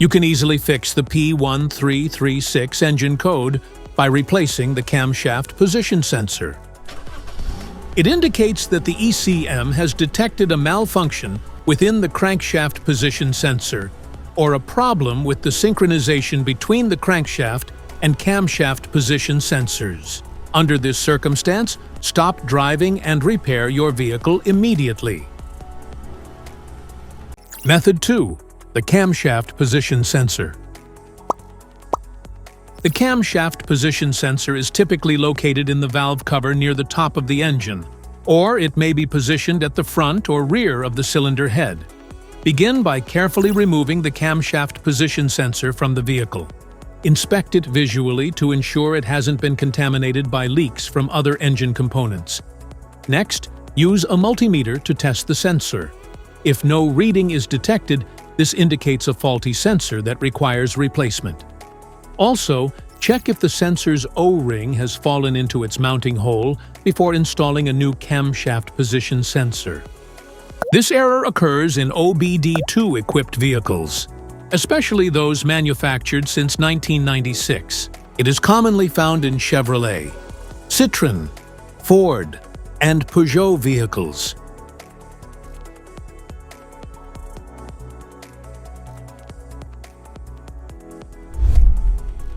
You can easily fix the P1336 engine code by replacing the camshaft position sensor. It indicates that the ECM has detected a malfunction within the crankshaft position sensor, or a problem with the synchronization between the crankshaft and camshaft position sensors. Under this circumstance, stop driving and repair your vehicle immediately. Method 2. The camshaft position sensor. The camshaft position sensor is typically located in the valve cover near the top of the engine, or it may be positioned at the front or rear of the cylinder head. Begin by carefully removing the camshaft position sensor from the vehicle. Inspect it visually to ensure it hasn't been contaminated by leaks from other engine components. Next, use a multimeter to test the sensor. If no reading is detected, this indicates a faulty sensor that requires replacement. Also, check if the sensor's O-ring has fallen into its mounting hole before installing a new camshaft position sensor. This error occurs in OBD2-equipped vehicles, especially those manufactured since 1996. It is commonly found in Chevrolet, Citroën, Ford, and Peugeot vehicles.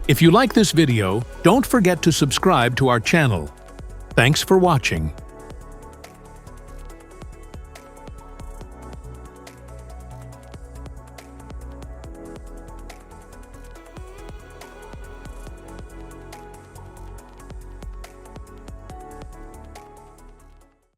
If you like this video, don't forget to subscribe to our channel. Thanks for watching.